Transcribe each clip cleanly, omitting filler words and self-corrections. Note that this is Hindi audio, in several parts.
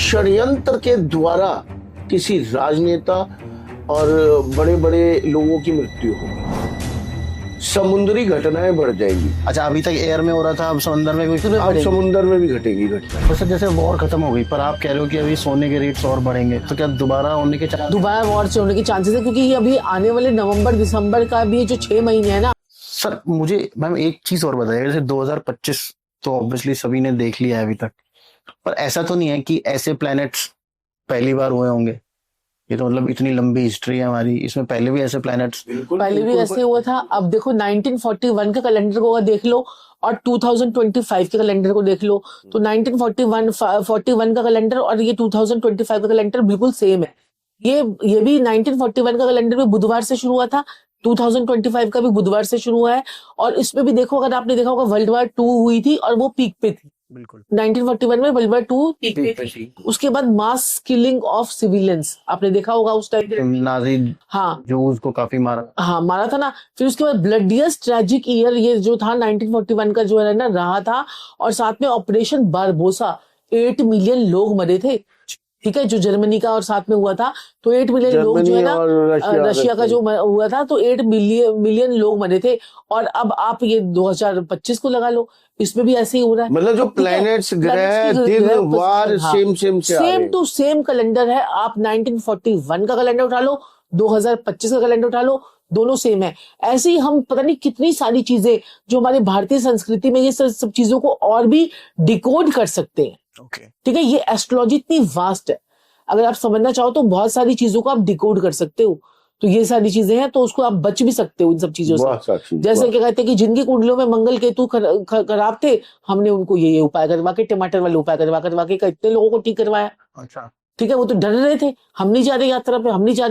षड्यंत्र के द्वारा किसी राजनेता और बड़े बड़े लोगों की मृत्यु होगी, समुद्री घटनाएं बढ़ जाएंगी। अच्छा, अभी तक एयर में हो रहा था, अब समंदर में भी, अब समुद्र में भी घटेगी घटना। तो सर जैसे वॉर खत्म हो गई, पर आप कह रहे हो कि अभी सोने के रेट्स और बढ़ेंगे, तो क्या दोबारा होने के दोबारा वॉर से होने के चांसेस है? क्योंकि ये अभी आने वाले नवंबर दिसंबर का भी जो 6 महीने है ना। सर मुझे मैम एक चीज और बताइए, जैसे 2025 तो ऑब्वियसली सभी ने देख लिया है अभी तक, पर ऐसा तो नहीं है कि ऐसे प्लैनेट्स पहली बार हुए होंगे? ये तो मतलब इतनी लंबी हिस्ट्री है हमारी, इसमें पहले भी ऐसे प्लैनेट्स पहले भी ऐसे हुआ था। अब देखो 1941 के कैलेंडर को देख लो और 2025 के कैलेंडर को देख लो, तो 1941 का कैलेंडर और ये 2025 का कैलेंडर बिल्कुल सेम है। ये भी 1941 का कैलेंडर भी बुधवार से शुरू हुआ था, 2025 का भी बुधवार से शुरू हुआ है। और इसमें भी देखो, अगर आपने देखा होगा, वर्ल्ड वॉर 2 हुई थी और वो पीक पे थी। बिल्कुल 1941 में वर्ल्ड वॉर 2 पीक पे थी। उसके बाद मास किलिंग ऑफ सिविलियंस आपने देखा होगा उस टाइम, नाजी हाँ जूस को काफी मारा था ना। फिर उसके बाद ब्लडियस्ट ट्रेजिक ईयर ये जो था 1941 का जो है ना रहा था। और साथ में ऑपरेशन बारबोसा, 8 मिलियन लोग मरे थे, ठीक है, जो जर्मनी का और साथ में हुआ था। तो 8 मिलियन लोग जो है ना, रशिया का जो हुआ था, तो 8 मिलियन लोग मरे थे। और अब आप ये 2025 को लगा लो, इसमें भी ऐसे ही हो रहा है। मतलब जो प्लैनेट्स ग्रह दिन वार सेम टू सेम कैलेंडर है। आप 1941 का कैलेंडर उठा लो, 2025 का कैलेंडर उठा लो, दोनों सेम है। ऐसे ही हम पता नहीं कितनी सारी चीजें जो हमारी भारतीय संस्कृति में, ये सब चीजों को और भी डिकोड कर सकते हैं। ठीक है, ये एस्ट्रोलॉजी इतनी वास्ट है, अगर आप समझना चाहो तो बहुत सारी चीजों को आप डिकोड कर सकते हो। तो ये सारी चीजें हैं, तो उसको आप बच भी सकते हो इन सब चीजों से। जैसे क्या कहते हैं कि जिनकी कुंडलियों में मंगल केतु खराब थे, हमने उनको ये उपाय करवा के, टमाटर वाले उपाय करवा के इतने लोगों को ठीक करवाया। अच्छा, ठीक है, वो तो डर रहे थे, हम नहीं जा रहे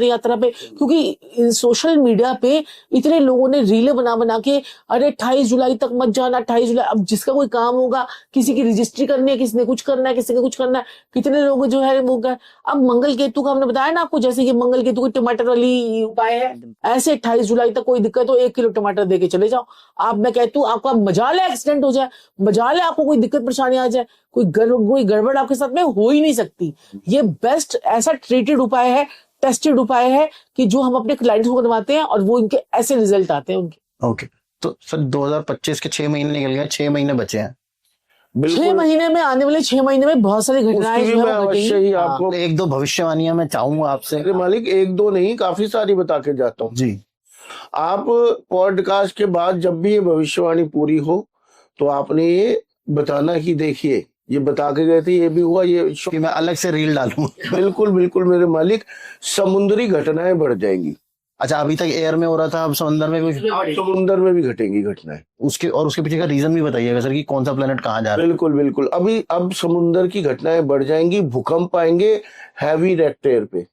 यात्रा पे, क्योंकि सोशल मीडिया पे इतने लोगों ने रीले बना के, अरे 28 जुलाई तक मत जाना, 28 जुलाई। अब जिसका कोई काम होगा, किसी की रजिस्ट्री करनी है, किसी ने कुछ करना है, किसी ने कुछ करना है, कितने लोग जो है वो गए। अब मंगल केतु का हमने बताया ना आपको, जैसे ये मंगल केतु की टमाटर वाली उपाय है, ऐसे 28 जुलाई तक कोई दिक्कत हो, 1 किलो टमाटर दे के चले जाओ। आप, मैं कहती हूँ, आपका मजाल है एक्सीडेंट हो जाए, मजाल है आपको कोई दिक्कत परेशानी आ जाए, कोई गड़बड़ आपके साथ में हो ही नहीं सकती। ये बेस्ट ऐसा ट्रीटेड उपाय है, टेस्टेड उपाय है, कि जो हम अपने क्लाइंट्स को करवाते हैं और वो इनके ऐसे रिजल्ट आते हैं उनके। ओके, तो सर 2025 के 6 महीने निकल गए, 6 महीने बचे हैं। 6 महीने में, आने वाले 6 महीने में बहुत सारी घटनाएं जो है अवश्य ही आपको 1-2 भविष्यवाणियां मैं चाहूंगा आपसे। अरे मालिक, 1-2 नहीं, काफी सारी बता के जाता हूँ जी। आप पॉडकास्ट के बाद जब भी ये भविष्यवाणी पूरी हो तो आपने ये बताना कि देखिए ये बता के गए थे, ये भी हुआ, ये कि मैं अलग से रील डालूंगा। बिल्कुल बिल्कुल मेरे मालिक, समुद्री घटनाएं बढ़ जाएंगी। अच्छा, अभी तक एयर में हो रहा था, अब समंदर में समुद्र में भी घटेंगी घटनाएं। उसके पीछे का रीजन भी बताइएगा सर, कि कौन सा प्लेनेट कहाँ जा रहा है। बिल्कुल बिल्कुल, अब समुद्र की घटनाएं बढ़ जाएंगी, भूकंप आएंगे हैवी रेक्टेयर पे।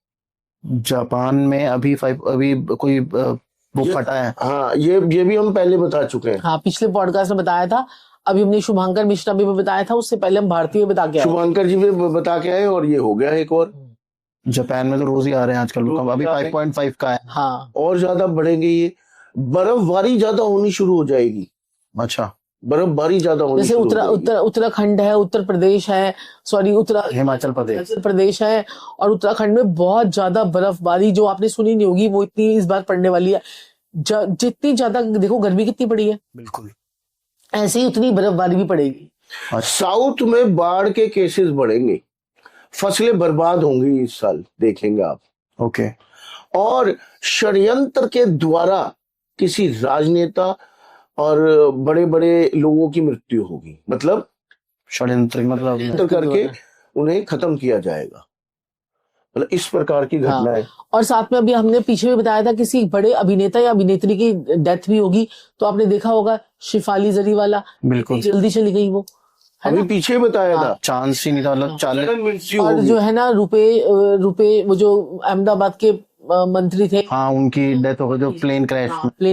जापान में अभी कोई वो फटा है। हाँ, ये भी हम पहले बता चुके हैं। हाँ, पिछले पॉडकास्ट में बताया था। अभी हमने शुभांकर मिश्रा भी बताया था, उससे पहले हम भारतीय बता के आए, शुभांकर जी भी बता के आए, और ये हो गया एक और। जापान में तो रोज ही आ रहे हैं आजकल भूकंप, अभी 5.5 का है। हाँ, और ज्यादा बढ़ेंगे, ये बर्फबारी ज्यादा होनी शुरू हो जाएगी। अच्छा, बर्फबारी ज्यादा होनी जैसे उत्तराखंड है, उत्तर प्रदेश है, हिमाचल प्रदेश है, और उत्तराखंड में बहुत ज्यादा बर्फबारी जो आपने सुनी नहीं होगी, वो इतनी इस बार पड़ने वाली है। जितनी ज्यादा देखो गर्मी कितनी पड़ी है, बिल्कुल ऐसे ही उतनी बर्फबारी भी पड़ेगी। साउथ में बाढ़ के केसेस बढ़ेंगे, फसलें बर्बाद होंगी इस साल, देखेंगे आप। ओके, और षड्यंत्र के द्वारा किसी राजनेता और बड़े बड़े लोगों की मृत्यु होगी, मतलब षड्यंत्र मतलब करके उन्हें खत्म किया जाएगा, मतलब इस प्रकार की घटनाएं। हाँ। और साथ में अभी हमने पीछे भी बताया था, किसी बड़े अभिनेता या अभिनेत्री की डेथ भी होगी, तो आपने देखा होगा शिफाली जरीवाला, बिल्कुल जल्दी चली गई वो, अभी पीछे बताया था, चांस ही नहीं था, मतलब 40। और जो है ना रुपए वो जो अहमदाबाद के मंत्री थे, हाँ, उनकी डेथ हो गई, जो प्लेन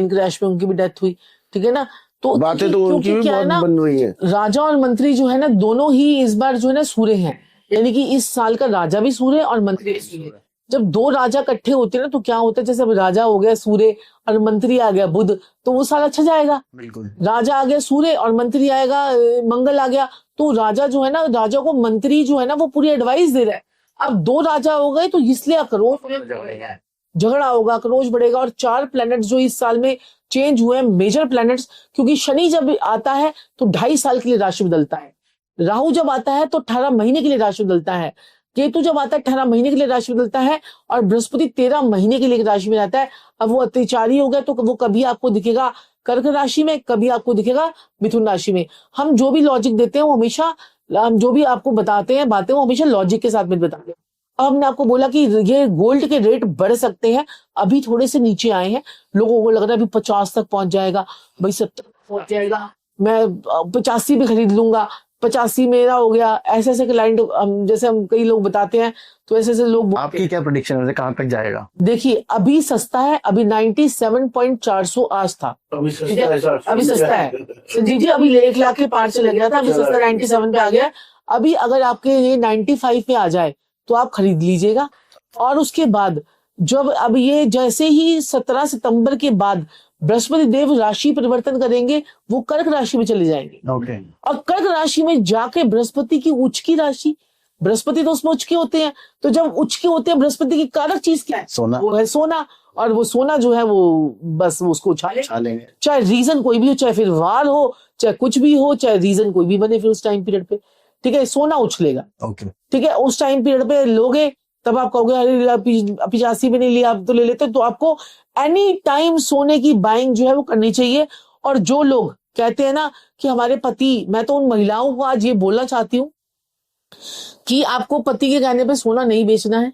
क्रैश में उनकी भी डेथ हुई। ठीक है ना, तो बातें तो उनकी भी बहुत बन रही है। राजा और मंत्री जो है ना, दोनों ही इस बार जो है ना सूर्य हैं, यानी कि इस साल का राजा भी सूर्य और मंत्री भी सूर्य। जब दो राजा इकट्ठे होते हैं ना तो क्या होता है, जैसे अब राजा हो गया सूर्य और मंत्री आ गया बुध, तो वो साल अच्छा जाएगा। बिल्कुल। राजा आ गया सूर्य और मंत्री आएगा मंगल आ गया, तो राजा जो है ना, राजा को मंत्री जो है ना वो पूरी एडवाइस दे रहा है। अब दो राजा हो गए तो इसलिए अक्रोश बढ़ेगा, झगड़ा होगा, क्रोध बढ़ेगा। और 4 प्लैनेट्स जो इस साल में चेंज हुए हैं, मेजर प्लैनेट्स, क्योंकि शनि जब आता है तो 2.5 साल के लिए राशि बदलता है, राहु जब आता है तो 18 महीने के लिए राशि बदलता है, केतु जब आता है 18 महीने के लिए राशि बदलता है, और बृहस्पति 13 महीने के लिए राशि में रहता है। अब वो अत्याचारी हो गया तो वो कभी आपको दिखेगा कर्क राशि में, कभी आपको दिखेगा मिथुन राशि में। हम जो भी लॉजिक देते हैं वो हमेशा, हम जो भी आपको बताते हैं बातें, वो हमेशा लॉजिक के साथ में बताते हैं। अब हमने आपको बोला कि ये गोल्ड के रेट बढ़ सकते हैं, अभी थोड़े से नीचे आए हैं, लोगों को लग रहा है अभी 50 तक पहुंच जाएगा, भाई 70 तक पहुंच जाएगा, मैं 85 भी खरीद लूंगा, 85 मेरा हो गया। ऐसे ऐसे क्लाइंट, जैसे हम कई लोग बताते हैं, तो ऐसे ऐसे लोग। आपकी क्या प्रेडिक्शन है, कहाँ तक जाएगा? देखिए अभी सस्ता है, अभी 97.400 आज था, अभी ठीक है, अभी सस्ता है संजीव जी, अभी 1 लाख के पार चला गया था, अभी सस्ता 97 पे आ गया। अभी अगर आपके ये 95 पे आ जाए तो आप खरीद लीजिएगा। और उसके बाद जब अब ये जैसे ही 17 सितंबर के बाद बृहस्पति देव राशि परिवर्तन करेंगे, वो कर्क राशि में चले जाएंगे। ओके। और कर्क राशि में जाके बृहस्पति की उच्च की राशि, बृहस्पति तो उसमें उच्च के होते हैं, तो जब उच्च के होते हैं बृहस्पति की कारक चीज क्या है? सोना। वो है सोना। और वो सोना जो है वो बस वो उसको उछालेंगे, चाहे रीजन कोई भी हो, चाहे फिर वार हो, चाहे कुछ भी हो, चाहे रीजन कोई भी बने फिर उस टाइम पीरियड पे, ठीक है, सोना उछलेगा। ओके। ठीक है, उस टाइम पीरियड पे लोगे, तब आप कहोगे अरे 85 में नहीं लिया, आप तो ले लेते। तो आपको एनी टाइम सोने की बाइंग जो है वो करनी चाहिए। और जो लोग कहते हैं ना कि हमारे पति, मैं तो उन महिलाओं को आज ये बोलना चाहती हूँ कि आपको पति के कहने पे सोना नहीं बेचना है।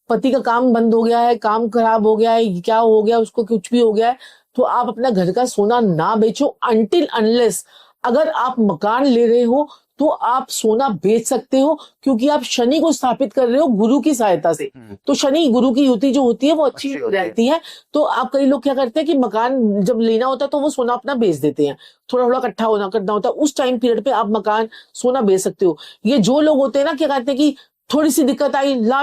पति का काम बंद हो गया है, काम खराब हो गया है, क्या हो गया उसको, कुछ भी हो गया है, तो आप अपना घर का सोना ना बेचो अनटिल अनलेस, अगर आप मकान ले रहे हो तो आप सोना बेच सकते हो, क्योंकि आप शनि को स्थापित कर रहे हो गुरु की सहायता से। तो शनि गुरु की युति जो होती है वो अच्छी रहती है। तो आप, कई लोग क्या करते हैं कि मकान जब लेना होता है तो वो सोना अपना बेच देते हैं, थोड़ा थोड़ा इकट्ठा होना करना होता है, उस टाइम पीरियड पे आप मकान सोना बेच सकते हो। ये जो लोग होते हैं ना, क्या कहते हैं कि थोड़ी सी दिक्कत आई, ला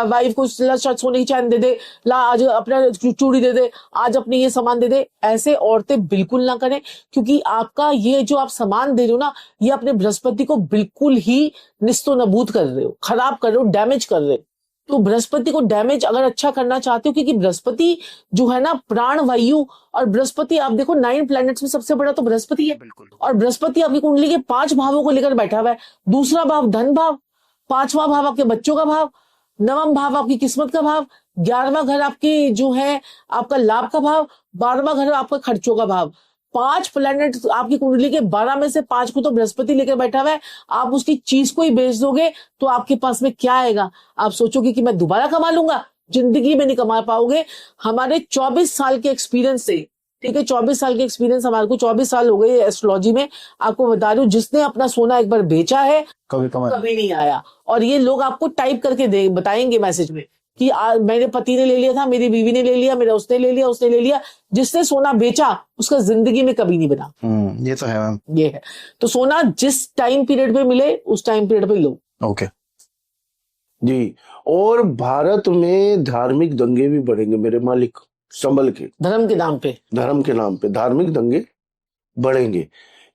वाइफ को सोने की चैन दे दे, ला आज अपना चूड़ी दे दे, आज अपने ये सामान दे दे, ऐसे औरतें बिल्कुल ना करें। क्योंकि आपका ये जो आप सामान दे रहे हो ना, ये अपने बृहस्पति को बिल्कुल ही निस्तो नबूद कर रहे हो, खराब कर रहे हो, डैमेज कर रहे हो। तो बृहस्पति को डैमेज अगर अच्छा करना चाहते हो, क्योंकि बृहस्पति जो है ना प्राण वायु, और बृहस्पति आप देखो 9 प्लैनेट्स में सबसे बड़ा तो बृहस्पति है। और बृहस्पति अपनी कुंडली के 5 भावों को लेकर बैठा हुआ है। दूसरा भाव धन भाव, 5वां भाव आपके बच्चों का भाव, 9वां भाव आपकी किस्मत का भाव, 11वां घर आपकी जो है आपका लाभ का भाव, 12वां घर आपका खर्चों का भाव। 5 प्लैनेट आपकी कुंडली के 12 में से 5 को तो बृहस्पति लेकर बैठा हुआ है। आप उसकी चीज को ही बेच दोगे तो आपके पास में क्या आएगा? आप सोचोगे कि मैं दोबारा कमा लूंगा, जिंदगी में नहीं कमा पाओगे। हमारे 24 साल के एक्सपीरियंस से, ठीक है, 24 साल के एक्सपीरियंस, हमारे को 24 साल हो गए एस्ट्रोलॉजी में, आपको बता रही हूँ, जिसने अपना सोना एक बार बेचा है कभी नहीं आया। और ये लोग आपको टाइप करके बताएंगे मैसेज में कि मेरे पति ने ले लिया था, मेरी बीवी ने ले लिया, मेरा उसने ले लिया, उसने ले लिया। जिसने सोना बेचा उसका जिंदगी में कभी नहीं बना। ये तो है मैम, ये है। तो सोना जिस टाइम पीरियड पे मिले उस टाइम पीरियड पे लो। ओके जी। और भारत में धार्मिक दंगे भी बढ़ेंगे मेरे मालिक, संभल के, धर्म के नाम पे, धर्म के नाम पे धार्मिक दंगे बढ़ेंगे।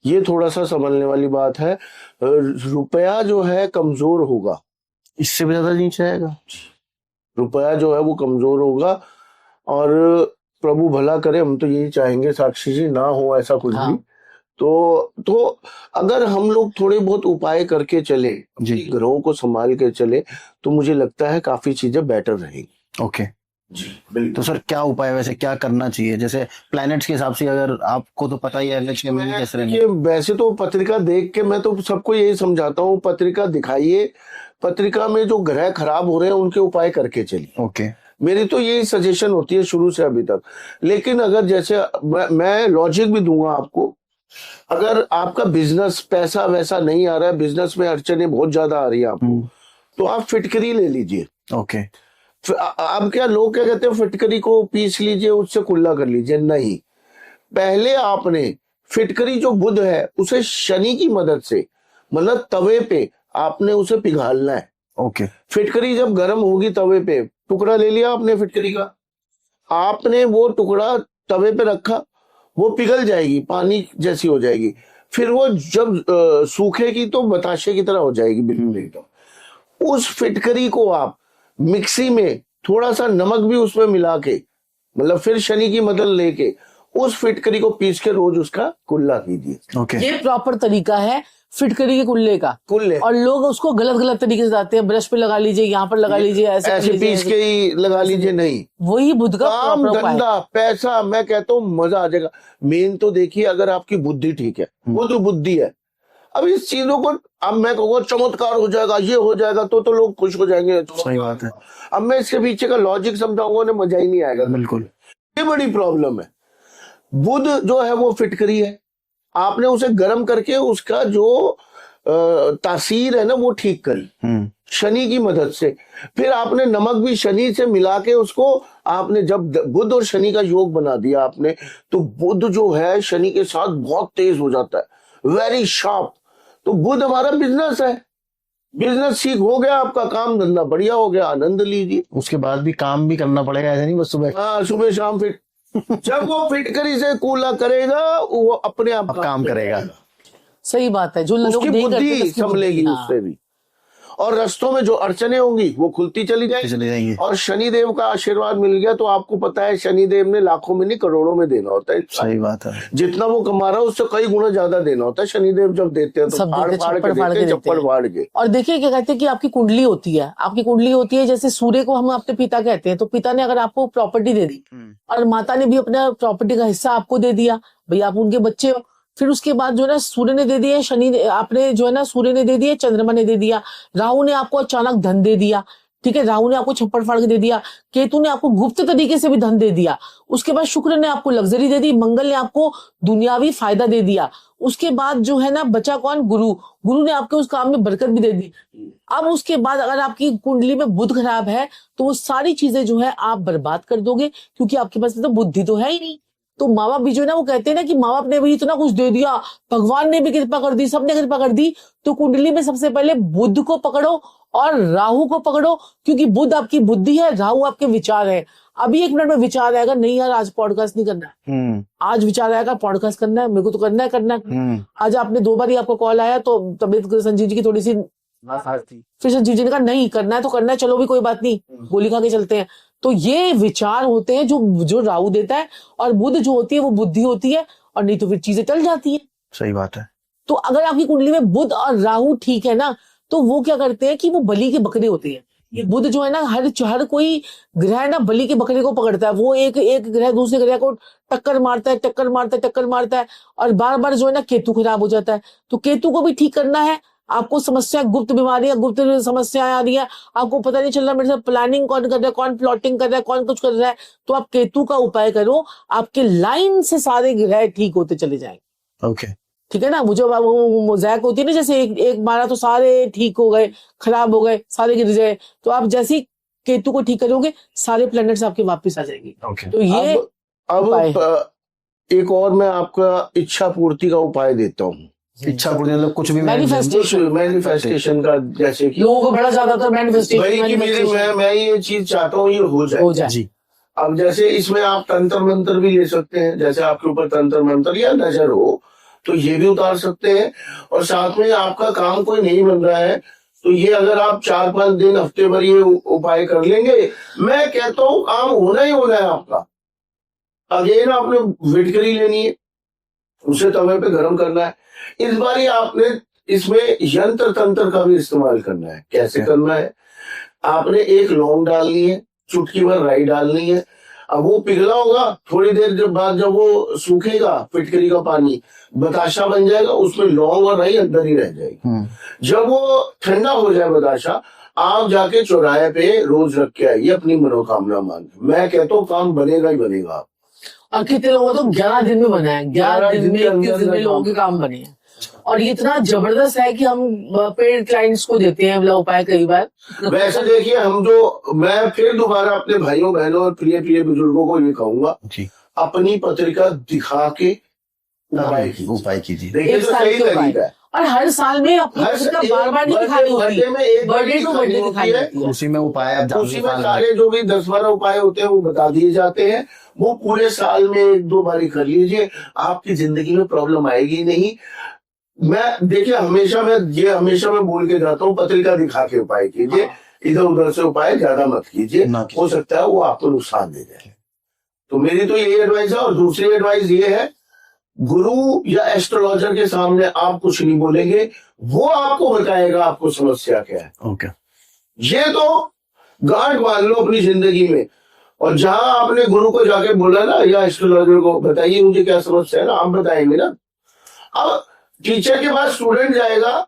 ये थोड़ा सा संभलने वाली बात है। रुपया जो है कमजोर होगा, इससे भी ज्यादा नीचे आएगा। रुपया जो है वो कमजोर होगा। और प्रभु भला करे, हम तो यही चाहेंगे साक्षी जी, ना हो ऐसा कुछ भी। तो अगर हम लोग थोड़े बहुत उपाय करके चले, ग्रहों को संभाल के चले, तो मुझे लगता है काफी चीजें बेटर रहेंगी। ओके जी बिल्कुल। तो सर क्या उपाय, वैसे क्या करना चाहिए? जैसे प्लैनेट्स के हिसाब से, अगर आपको तो पता ही है अगले 6 महीने कैसे रहेंगे। वैसे तो पत्रिका देख के मैं तो सबको यही समझाता हूँ, पत्रिका दिखाइए, पत्रिका में जो ग्रह खराब हो रहे हैं उनके उपाय करके चलिए। ओके, मेरी तो यही सजेशन होती है शुरू से अभी तक। लेकिन अगर जैसे मैं लॉजिक भी दूंगा आपको, अगर आपका बिजनेस पैसा वैसा नहीं आ रहा है, बिजनेस में अड़चने बहुत ज्यादा आ रही है आपको, तो आप फिटकरी ले लीजिए। ओके। अब क्या लोग क्या कहते हैं, फिटकरी को पीस लीजिए, उससे कुल्ला कर लीजिए। नहीं, पहले आपने फिटकरी जो बुध है उसे शनि की मदद से, मतलब तवे पे आपने उसे पिघालना है। ओके। फिटकरी जब गर्म होगी तवे पे, टुकड़ा ले लिया आपने फिटकरी का, आपने वो टुकड़ा तवे पे रखा, वो पिघल जाएगी, पानी जैसी हो जाएगी, फिर वो जब सूखेगी तो बताशे की तरह हो जाएगी बिल्कुल एकदम। उस फिटकरी को आप मिक्सी में थोड़ा सा नमक भी उसमें मिला के, मतलब फिर शनि की मदद लेके उस फिटकरी को पीस के रोज उसका कुल्ला कीजिए। ओके। ये प्रॉपर तरीका है फिटकरी के कुल्ले का। कुल्ले और लोग उसको गलत गलत तरीके से लाते हैं, ब्रश पे लगा लीजिए, यहाँ पर लगा लीजिए, ऐसे कर ऐसे लीजिए, पीस के ही लगा लीजिए, नहीं, वही बुद्ध का काम प्रॉपर उपाय है। धंधा पैसा, मैं कहता हूँ मजा आ जाएगा। मेन तो देखिए अगर आपकी बुद्धि ठीक है, वो तो बुद्धि है। अब इस चीजों को, अब मैं कहूँगा चमत्कार हो जाएगा, ये हो जाएगा, तो लोग खुश हो जाएंगे। सही बात है। अब मैं इसके पीछे का लॉजिक समझाऊंगा, उन्हें मजा ही नहीं आएगा। बिल्कुल। ये बड़ी प्रॉब्लम है। बुध जो है वो फिटकरी है, आपने उसे गर्म करके उसका जो तासीर है ना वो ठीक करी शनि की मदद से, फिर आपने नमक भी शनि से मिला के उसको आपने, जब बुध और शनि का योग बना दिया आपने, तो बुध जो है शनि के साथ बहुत तेज हो जाता है, वेरी शार्प। तो बुध हमारा बिजनेस है, बिजनेस ठीक हो गया, आपका काम धंधा बढ़िया हो गया, आनंद लीजिए। उसके बाद भी काम भी करना पड़ेगा, ऐसा नहीं बस सुबह। हाँ, सुबह शाम फिट जब वो फिटकरी से कूला करेगा वो अपने आप काम करेगा। सही बात है, जो लोग उसकी नहीं करते बुद्धि उसकी संभलेगी हाँ। उससे भी, और रस्तों में जो अड़चने होंगी वो खुलती चली जाएंगी। और शनिदेव का आशीर्वाद मिल गया तो आपको पता है शनिदेव ने लाखों में नहीं करोड़ों में देना होता है। सही बात है। जितना वो कमा रहा है उससे कई गुना ज्यादा देना होता है। शनिदेव जब देते हैं तो फाड़ फाड़ के देते हैं, चप्पड़ फाड़ के। और देखिए क्या कहते हैं कि आपकी कुंडली होती है, आपकी कुंडली होती है, जैसे सूर्य को हम अपने पिता कहते हैं, तो पिता ने अगर आपको प्रॉपर्टी दे दी और माता ने भी अपना प्रॉपर्टी का हिस्सा आपको दे दिया, भाई आप उनके बच्चे हो, फिर उसके बाद जो है ना सूर्य ने दे दिया, शनि आपने जो है ना सूर्य ने दे दिया, चंद्रमा ने दे दिया, राहु ने आपको अचानक धन दे दिया, ठीक है, राहु ने आपको छप्पड़ फाड़ के दे दिया, केतु ने आपको गुप्त तरीके से भी धन दे दिया, उसके बाद शुक्र ने आपको लग्जरी दे दी, मंगल ने आपको दुनियावी फायदा दे दिया, उसके बाद जो है ना बचा कौन, गुरु, गुरु ने आपके उस काम में बरकत भी दे दी। अब उसके बाद अगर आपकी कुंडली में बुध खराब है तो वो सारी चीजें जो है आप बर्बाद कर दोगे, क्योंकि आपके पास तो बुद्धि तो है ही नहीं। तो माँ बाप भी जो है ना वो कहते हैं ना कि माँ बाप ने भी इतना कुछ दे दिया, भगवान ने भी कृपा कर दी, सबने कृपा कर दी, तो कुंडली में सबसे पहले बुध को पकड़ो और राहु को पकड़ो, क्योंकि बुध आपकी बुद्धि है, राहु आपके विचार है। अभी 1 मिनट में विचार आएगा, नहीं यार आज पॉडकास्ट नहीं करना है, आज विचार आएगा पॉडकास्ट करना है, मेरे को तो करना है। आज आपने 2 बार ही आपको कॉल आया तो तबीयत संजीव जी की थोड़ी सी फिर संजीव जी ने कहा नहीं करना है तो करना है, चलो भी कोई बात नहीं, गोली खा के चलते हैं। तो ये विचार होते हैं जो राहु देता है, और बुध जो होती है वो बुद्धि होती है, और नहीं तो फिर चीजें टल जाती है। सही बात है। तो अगर आपकी कुंडली में बुध और राहु ठीक है ना, तो वो क्या करते हैं कि वो बलि के बकरे होते हैं। ये बुध जो है ना हर कोई ग्रह ना बलि के बकरे को पकड़ता है, वो एक ग्रह दूसरे ग्रह को टक्कर मारता है, और बार बार जो है ना केतु खराब हो जाता है। तो केतु को भी ठीक करना है, आपको समस्या, गुप्त बीमारियां, गुप्त समस्याएं आ रही है, आपको पता नहीं चल रहा मेरे साथ प्लानिंग कौन कर रहा है, कौन प्लॉटिंग कर रहा है, कौन कुछ कर रहा है, तो आप केतु का उपाय करो, आपके लाइन से सारे ग्रह ठीक होते चले जाएंगे। ओके, ठीक है ना। मुझे वो मोज़ैक होती है ना, जैसे एक मारा तो सारे ठीक हो गए, खराब हो गए, सारे गिर गए, तो आप जैसे केतु को ठीक करोगे सारे प्लैनेट्स आपके वापस आ जाएंगे। ओके। तो ये अब एक और मैं आपका इच्छा पूर्ति का उपाय देता हूँ। इच्छा पूर्ति मतलब कुछ भी मैनिफेस्टेशन का, जैसे कि लोगों को बड़ा ज्यादा मैनिफेस्टेशन, मैं ये चीज चाहता हूँ ये हो जाए जी। अब जैसे इसमें आप तंत्र मंत्र भी ले सकते हैं, जैसे आपके ऊपर तंत्र मंत्र या नजर हो तो ये भी उतार सकते हैं, और साथ में आपका काम कोई नहीं बन रहा है तो ये अगर आप 4-5 दिन हफ्ते भर ये उपाय कर लेंगे, मैं कहता हूँ काम होना ही होना है आपका। अगेन आपने फिटकरी लेनी है, उसे तवे पे गर्म करना है, इस बार ही आपने इसमें यंत्र तंत्र का भी इस्तेमाल करना है। कैसे करना है, आपने 1 लौंग डालनी है, चुटकी भर राई डालनी है, अब वो पिघला होगा, थोड़ी देर बाद जब वो सूखेगा फिटकरी का पानी बताशा बन जाएगा, उसमें लौंग और राई अंदर ही रह जाएगी। जब वो ठंडा हो जाए बताशा, आप जाके चौराहे पे रोज रख के आइए अपनी मनोकामना मान के, मैं कहता हूँ काम बनेगा ही बनेगा। और कितने लोगों तो 11 दिन में बना है, 11 दिन में 21 दिन में लोगों के काम बने हैं, और ये इतना जबरदस्त है कि हम पेड क्लाइंट्स को देते हैं वाला उपाय कई बार। वैसे देखिए मैं फिर दोबारा अपने भाइयों बहनों और प्रिय बुजुर्गों को ये कहूंगा, अपनी पत्रिका दिखा के उपाय कीजिए। देखिए तो सही तरीका है। और हर साल में अपनी हर का बार बार नहीं दिखानी होती, बर्थडे में एक बार बर्थडे टू दिखानी बर्थडे होती दिखानी है। होती है। उसी में उपाय आप उसी में सारे जो भी 10-12 उपाय होते हैं वो बता दिए जाते हैं। वो पूरे साल में 1-2 बारी कर लीजिए, आपकी जिंदगी में प्रॉब्लम आएगी नहीं। मैं देखिए हमेशा मैं बोल के जाता हूँ, पत्रिका दिखा के उपाय कीजिए, इधर उधर से उपाय ज्यादा मत कीजिए, ना कीजिए। हो सकता है वो आपको नुकसान दे जाए। तो मेरी तो यही एडवाइस है। और दूसरी एडवाइस ये है, गुरु या एस्ट्रोलॉजर के सामने आप कुछ नहीं बोलेंगे, वो आपको बताएगा आपको समस्या क्या है। ओके, ये तो गांठ बांध लो अपनी जिंदगी में। और जहां आपने गुरु को जाके बोला ना या एस्ट्रोलॉजर को, बताइए मुझे क्या समस्या है ना, आप बताएंगे ना। अब टीचर के पास स्टूडेंट जाएगा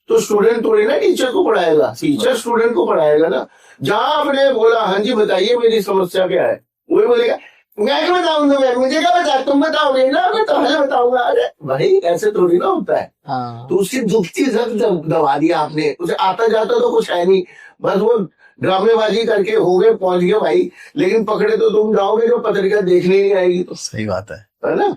तो स्टूडेंट थोड़ी ना टीचर को पढ़ाएगा, टीचर स्टूडेंट को पढ़ाएगा ना। जहां आपने बोला हाँ जी बताइए मेरी समस्या क्या है, वही बोलेगा मैं क्या बताऊंगा, मैं मुझे क्या बता, तुम बताओगे ना, मैं तुम्हें बताऊंगा। अरे भाई ऐसे थोड़ी ना होता है। हाँ। तो उसकी दुख की जख्म दबा दिया आपने, उसे आता जाता तो कुछ है नहीं, बस वो ड्रामेबाजी करके हो गए, पहुंच गए भाई। लेकिन पकड़े तो तुम जाओगे जो पत्रिका देखने नहीं आएगी। तो सही बात है। है ना,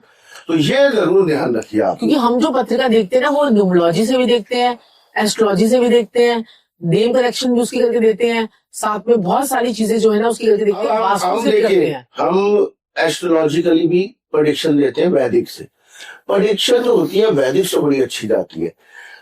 तो ये जरूर ध्यान रखिए आप। क्योंकि हम जो पत्रिका देखते हैं ना, वो न्यूमरोलॉजी से भी देखते हैं, एस्ट्रोलॉजी से भी देखते हैं, नेम करेक्शन भी उसकी करके देते हैं, साथ में बहुत सारी चीजें जो है ना उसकी करके देखते हैं, वास्तु से भी करते देखिए हैं। हम एस्ट्रोलॉजिकली भी प्रेडिक्शन देते हैं, वैदिक से। प्रेडिक्शन जो होती है वैदिक से बड़ी अच्छी जाती है।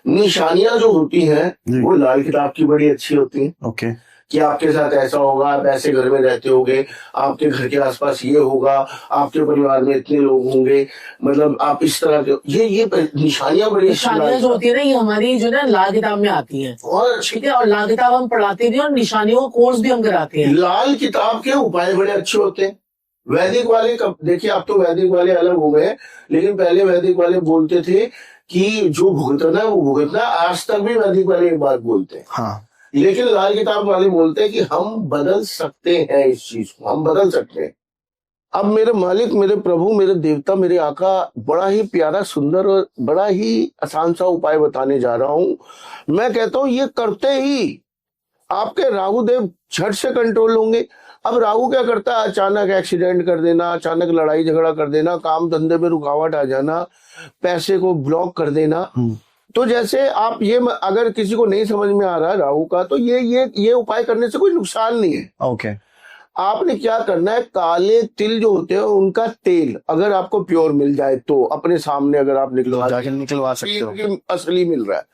निशानियां जो होती हैं जी। वो लाल किताब की बड़ी अच्छी होती हैं ओके, कि आपके साथ ऐसा होगा, आप ऐसे घर में रहते होगे, आपके घर के आसपास ये होगा, आपके परिवार में इतने लोग होंगे, मतलब आप इस तरह के, ये निशानियां बड़ी अच्छी निशानियां जो होती है ना, ये हमारी जो है ना लाल किताब में आती हैं। और अच्छी। ठीक है, और लाल किताब हम पढ़ाते भी हैं और निशानियों का कोर्स भी हम कराते हैं। लाल किताब के उपाय बड़े अच्छे होते हैं। वैदिक वाले देखिए, अब तो वैदिक वाले अलग हो गए, लेकिन पहले वैदिक वाले बोलते थे कि जो भुगतना है वो भुगतना। आज तक भी वैदिक वाले एक बात बोलते हैं, हाँ, लेकिन लाल किताब वाले बोलते हैं कि हम बदल सकते हैं, इस चीज को हम बदल सकते हैं। अब मेरे मालिक, मेरे प्रभु, मेरे देवता, मेरे आका बड़ा ही प्यारा, सुंदर और बड़ा ही आसान सा उपाय बताने जा रहा हूं। मैं कहता हूं ये करते ही आपके राहु देव झट से कंट्रोल होंगे। अब राहु क्या करता है, अचानक एक्सीडेंट कर देना, अचानक लड़ाई झगड़ा कर देना, काम धंधे में रुकावट आ जाना, पैसे को ब्लॉक कर देना। तो जैसे आप ये अगर किसी को नहीं समझ में आ रहा है राहु का, तो ये उपाय करने से कोई नुकसान नहीं है। ओके, आपने क्या करना है, काले तिल जो होते हैं उनका तेल अगर आपको प्योर मिल जाए तो अपने सामने अगर आप जाके निकलवा सकते हो। कि असली मिल रहा है,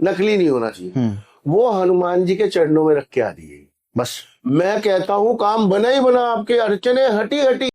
नकली नहीं होना चाहिए, वो हनुमान जी के चरणों में रख के आ जाइए। बस मैं कहता हूं काम बना ही बना, आपके अड़चने हटी हटी।